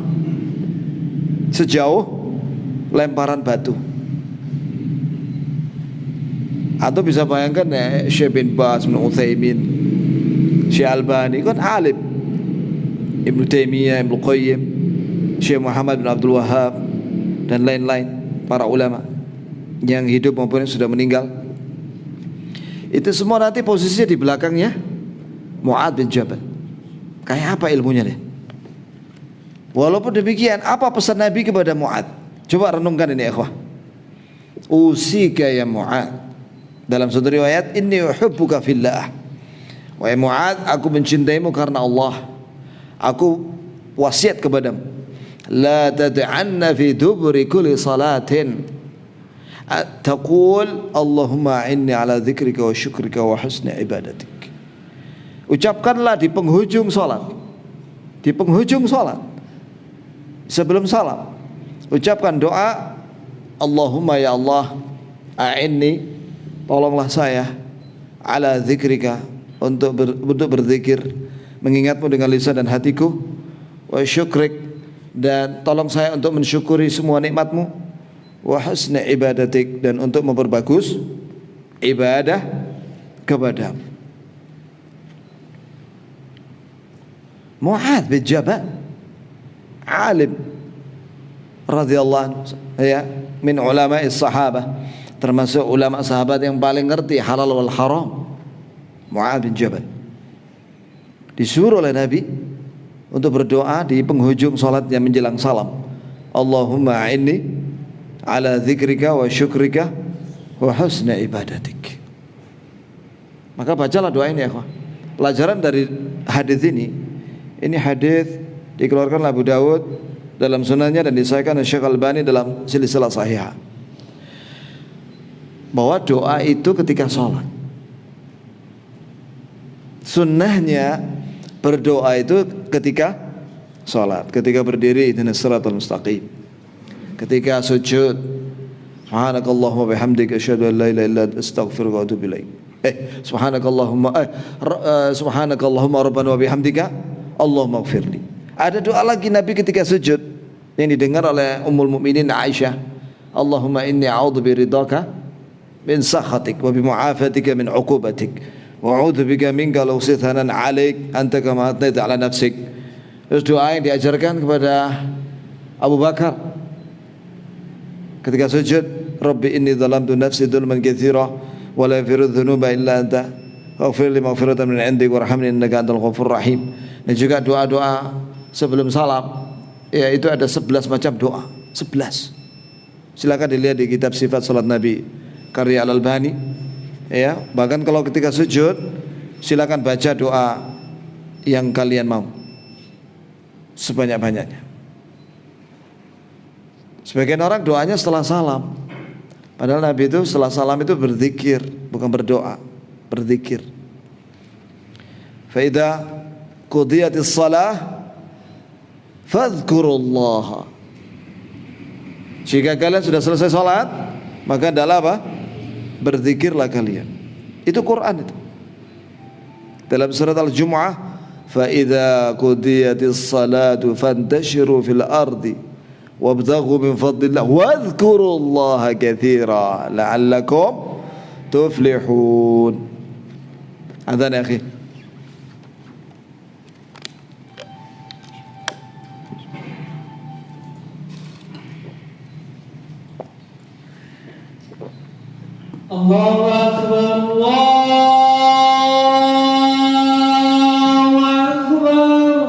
S1: sejauh lemparan batu. Atau bisa bayangkan ya, Syekh bin Baz, bin Utsaimin, Syekh Albani kan alim, Ibnu Taimiyah, Ibnu Qayyim, Syekh Muhammad bin Abdul Wahhab dan lain-lain para ulama yang hidup maupun yang sudah meninggal. Itu semua nanti posisinya di belakangnya Mu'adz bin Jabal. Kayak apa ilmunya deh? Walaupun demikian, apa pesan Nabi kepada Mu'adz? Coba renungkan ini ikhwah. Usika ya Mu'adz. Dalam satu riwayat, inni uhibbuka fillah. Wahai Mu'adz, aku mencintaimu karena Allah. Aku wasiat kepadamu, la tad'anna fi duburi kulli salatin taqul Allahumma inni ala dzikrika wa syukrika wa husni ibadatik. Ucapkanlah di penghujung salat. Di penghujung salat. Sebelum salam, ucapkan doa, Allahumma ya Allah, a'inni, tolonglah saya, ala dzikrika, untuk berzikir, mengingatmu dengan lisan dan hatiku, wa syukrik, dan tolong saya untuk mensyukuri semua nikmatmu, wa husni ibadatik, dan untuk memperbagus ibadah kepadamu. Mu'adz bin Jabal, alim radhiyallahu anhu, ya, min ulama'is sahabah, termasuk ulama sahabat yang paling ngerti halal wal haram. Mu'adz bin Jabal disuruh oleh Nabi untuk berdoa di penghujung salatnya menjelang salam, Allahumma inni ala dzikrika wa syukrika wa husna ibadatik. Maka bacalah doa ini ya kawan. Pelajaran dari hadis ini hadis dikeluarkan oleh Abu Dawud dalam sunannya dan disahihkan oleh Syekh Albani dalam silsilah sahihah, bahwa doa itu ketika sholat. Sunnahnya berdoa itu ketika sholat, ketika berdiri ihdinas siratal mustaqim, ketika sujud subhanakallahumma bihamdika asyhadu an la ilaha illa anta astaghfiruka wa atubu ilaik. Subhanakallahumma rabbana wa bihamdika Allahumma ighfirli. Ada doa lagi Nabi ketika sujud yang didengar oleh Ummul Mukminin Aisyah, Allahumma inni a'udzu biridhaka min sakhatik wa bi mu'afatika min 'uqubatik wa a'udzu bika minka law sithanan 'alaik anta kama atnaita 'ala nafsik. Terus doa yang diajarkan kepada Abu Bakar ketika sujud, Rabbi inni dhalamtu nafsi dzulman katsira wa la yaghfiru dzunuba illa anta waghfir li maghfiratan min 'indik warhamni innaka antal ghafurur rahim. Dan juga doa-doa sebelum salam, ya, itu ada 11 macam doa, 11. Silakan dilihat di kitab Sifat Salat Nabi karya Al-Albani, ya. Bahkan kalau ketika sujud silakan baca doa yang kalian mau sebanyak-banyaknya. Sebagian orang doanya setelah salam, padahal Nabi itu setelah salam itu berzikir, bukan berdoa, berzikir. Fa idza qudiyatis shalah fadhkurullaha. Jika kalian sudah selesai salat, maka adalah apa? Berzikirlah kalian. Itu Quran itu. Dalam surat Al-Jumu'ah, fa idza qudiyatis salatu fantashiru fil ardi wabtaghu min fadlillah wadhkurullaha katsira la'allakum tuflihun. Adzan ya akhi.
S2: Allahu Akbar, Allahu Akbar,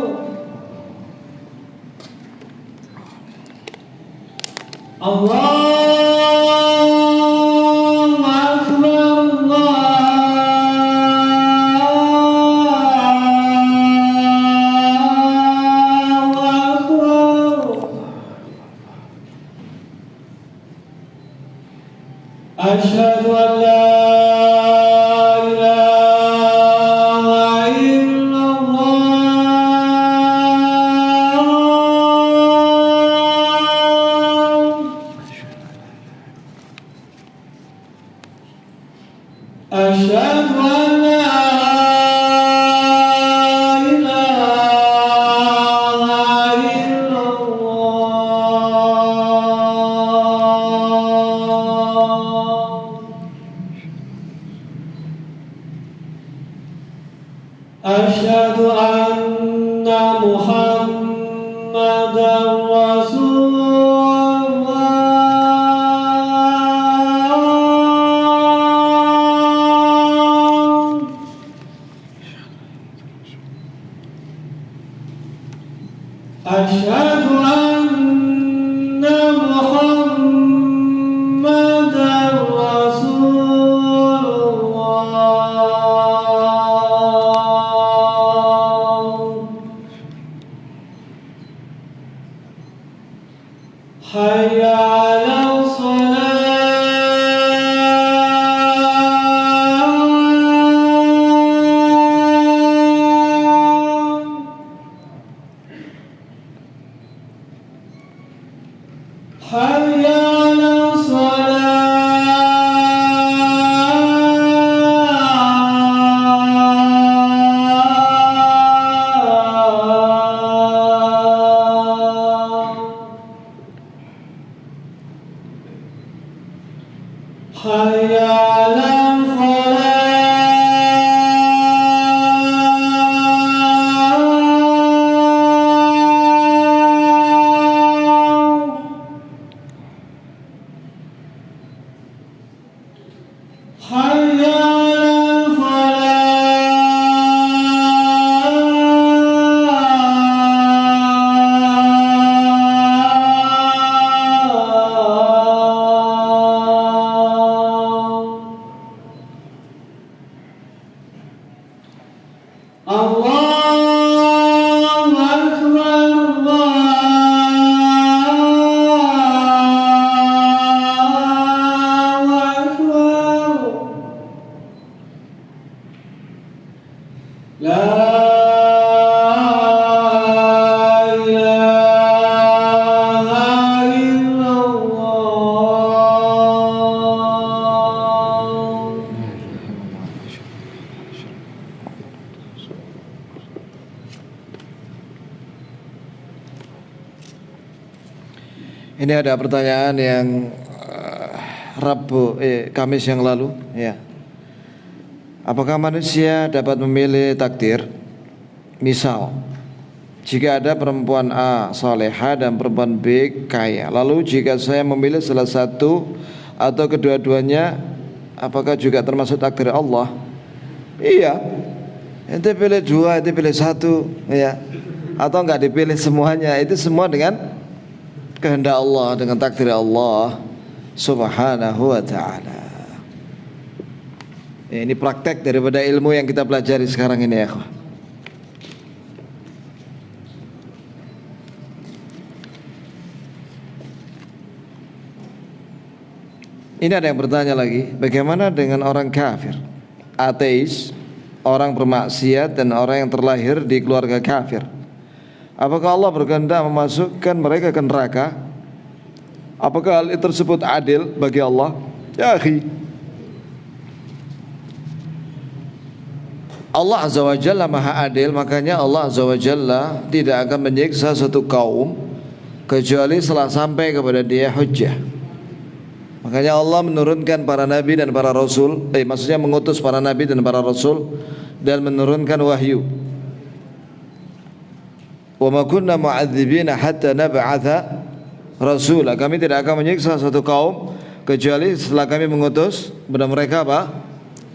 S2: Allahu Akbar, Allahu Akbar. Asyhadu an la أشهد أن لا إله إلا الله أشهد أن محمدا أشهد أن محمدا رسول الله حي على حي على الصلاة حي على الفلاح حي على الفلاح الله أكبر الله أكبر لا إله إلا الله.
S1: Ini ada pertanyaan yang Kamis yang lalu, ya. Apakah manusia dapat memilih takdir? Misal, jika ada perempuan A salehah dan perempuan B kaya, lalu jika saya memilih salah satu atau kedua-duanya, apakah juga termasuk takdir Allah? Iya. Ente pilih dua, ente pilih satu, ya. Atau enggak dipilih semuanya, itu semua dengan kehendak Allah, dengan takdir Allah Subhanahu wa ta'ala. Ini praktek daripada ilmu yang kita pelajari sekarang ini, ya. Ini ada yang bertanya lagi, bagaimana dengan orang kafir, ateis, orang bermaksiat dan orang yang terlahir di keluarga kafir? Apakah Allah berkehendak memasukkan mereka ke neraka? Apakah hal itu tersebut adil bagi Allah? Ya akhi, Allah Azza wa Jalla maha adil, makanya Allah Azza wa Jalla tidak akan menyiksa satu kaum kecuali setelah sampai kepada dia hujjah. Makanya Allah menurunkan para nabi dan para rasul, maksudnya mengutus para nabi dan para rasul dan menurunkan wahyu. Wa ma kunna mu'adzibina hatta nab'atha rasulah. Kami tidak akan menyiksa satu kaum kecuali setelah kami mengutus kepada mereka apa?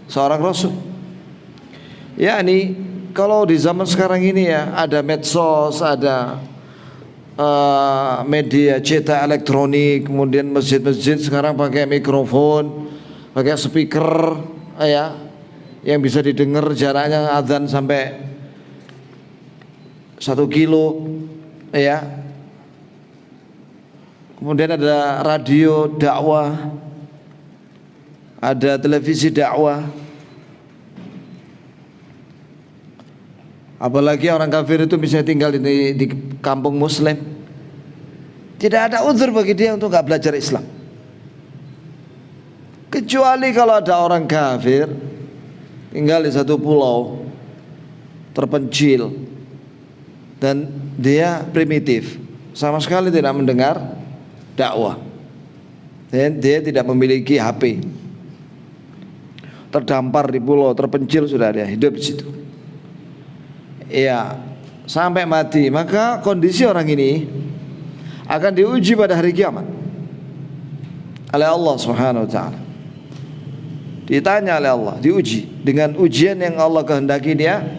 S1: Seorang rasul. Yakni kalau di zaman sekarang ini ya ada medsos, ada media cetak elektronik, kemudian masjid-masjid sekarang pakai mikrofon, pakai speaker, ya, yang bisa didengar jaraknya azan sampai 1 kilo, ya. Kemudian ada radio dakwah, ada televisi dakwah. Apalagi orang kafir itu bisa tinggal di kampung muslim, tidak ada uzur bagi dia untuk nggak belajar Islam. Kecuali kalau ada orang kafir tinggal di satu pulau terpencil dan dia primitif, sama sekali tidak mendengar dakwah, dan dia tidak memiliki HP, terdampar di pulau terpencil, sudah dia hidup di situ, ya, sampai mati. Maka kondisi orang ini akan diuji pada hari kiamat oleh Allah Subhanahu wa ta'ala. Ditanya oleh Allah, diuji dengan ujian yang Allah kehendaki dia.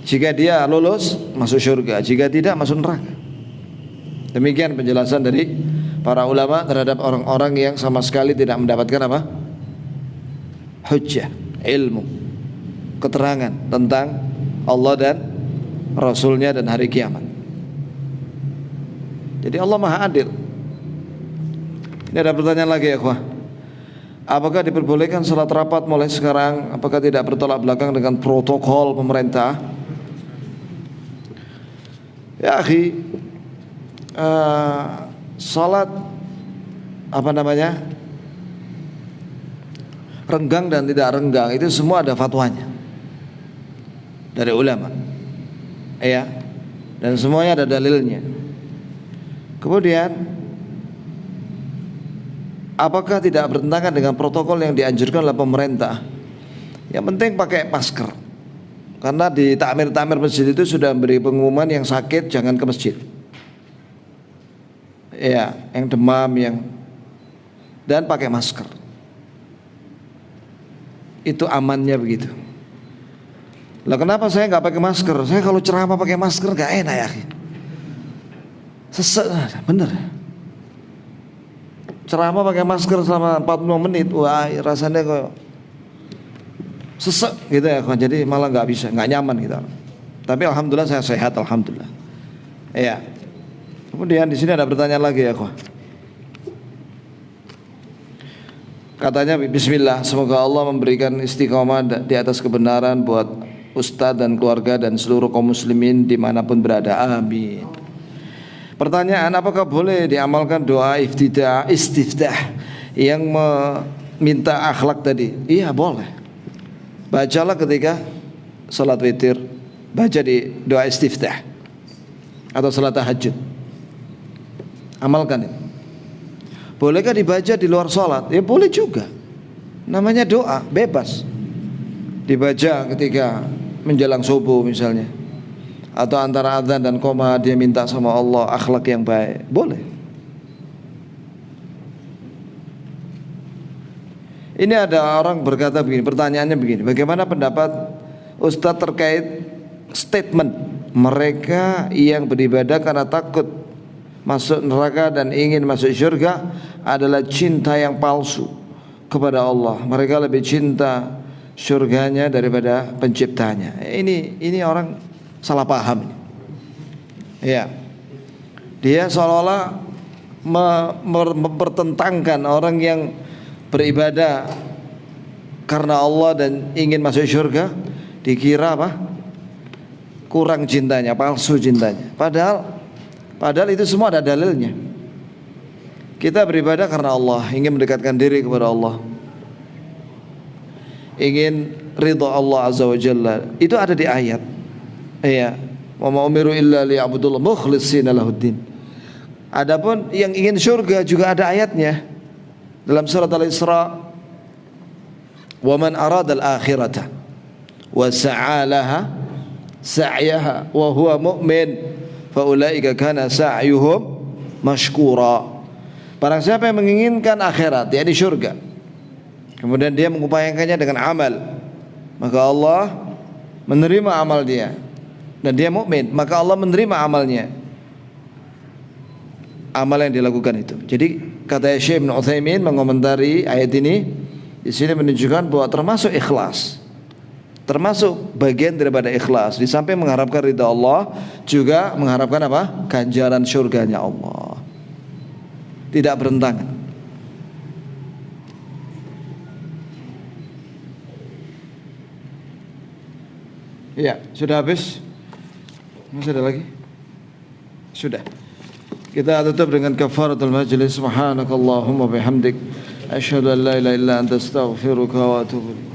S1: Jika dia lulus masuk surga, jika tidak masuk neraka. Demikian penjelasan dari para ulama terhadap orang-orang yang sama sekali tidak mendapatkan apa? Hujjah, ilmu, keterangan tentang Allah dan Rasulnya dan hari kiamat. Jadi Allah Maha Adil. Ini ada pertanyaan lagi ya ikhwah. Apakah diperbolehkan salat rapat mulai sekarang? Apakah tidak bertolak belakang dengan protokol pemerintah? Ya akhi, salat renggang dan tidak renggang itu semua ada fatwanya dari ulama, ya, dan semuanya ada dalilnya. Kemudian apakah tidak bertentangan dengan protokol yang dianjurkan oleh pemerintah? Yang penting pakai masker, karena di takmir masjid itu sudah beri pengumuman yang sakit jangan ke masjid, ya, yang demam, dan pakai masker. Itu amannya begitu. Lah kenapa saya nggak pakai masker? Saya kalau ceramah pakai masker nggak enak ya. Sesek, bener. Ceramah pakai masker selama 40 menit, wah rasanya kok sesek gitu ya. Jadi malah nggak bisa, nggak nyaman gitu. Tapi alhamdulillah saya sehat, alhamdulillah. Iya. Kemudian di sini ada pertanyaan lagi ya, katanya bismillah, semoga Allah memberikan istiqomah di atas kebenaran buat Ustadz dan keluarga dan seluruh kaum muslimin dimanapun berada, amin. Pertanyaan, apakah boleh diamalkan doa istiftah yang meminta akhlak tadi? Iya boleh. Bacalah ketika salat witir, baca di doa istiftah atau salat tahajud, amalkan itu. Bolehkah dibaca di luar sholat? Ya boleh juga. Namanya doa, bebas. Dibaca ketika menjelang subuh misalnya, atau antara adzan dan qoma dia minta sama Allah akhlak yang baik, boleh. Ini ada orang berkata begini, pertanyaannya begini, bagaimana pendapat Ustadz terkait statement mereka yang beribadah karena takut masuk neraka dan ingin masuk surga adalah cinta yang palsu kepada Allah. Mereka lebih cinta surganya daripada penciptanya. Ini orang salah paham. Ya, dia seolah-olah mempertentangkan orang yang beribadah karena Allah dan ingin masuk surga, dikira apa? Kurang cintanya, palsu cintanya. Padahal itu semua ada dalilnya. Kita beribadah karena Allah, ingin mendekatkan diri kepada Allah, ingin ridha Allah azza wa jalla. Itu ada di ayat. Iya, wa ma umiru illa liya'budullah mukhlishina lahuddin. Adapun yang ingin surga juga ada ayatnya dalam surat Al-Isra, wa man arada al-akhirata wa sa'alaha sa'yaha wa huwa mu'min fa ulaika kana sa'yuhum mashkura. Barang siapa yang menginginkan akhirat, yakni surga, kemudian dia mengupayakannya dengan amal, maka Allah menerima amal dia, dan dia mukmin, maka Allah menerima amalnya, amal yang dilakukan itu. Jadi kata Syekh Ibnu Utsaimin mengomentari ayat ini, di sini menunjukkan bahwa termasuk ikhlas, termasuk bagian daripada ikhlas. Di samping mengharapkan ridha Allah, juga mengharapkan apa? Ganjaran surganya Allah. Tidak bertentangan. Iya, sudah habis? Masih ada lagi? Sudah. Kita tutup dengan kafaratul majlis. Subhanakallahumma bihamdik, asyhadu an la ilaha illa anta astaghfiruka wa atubu ilaik.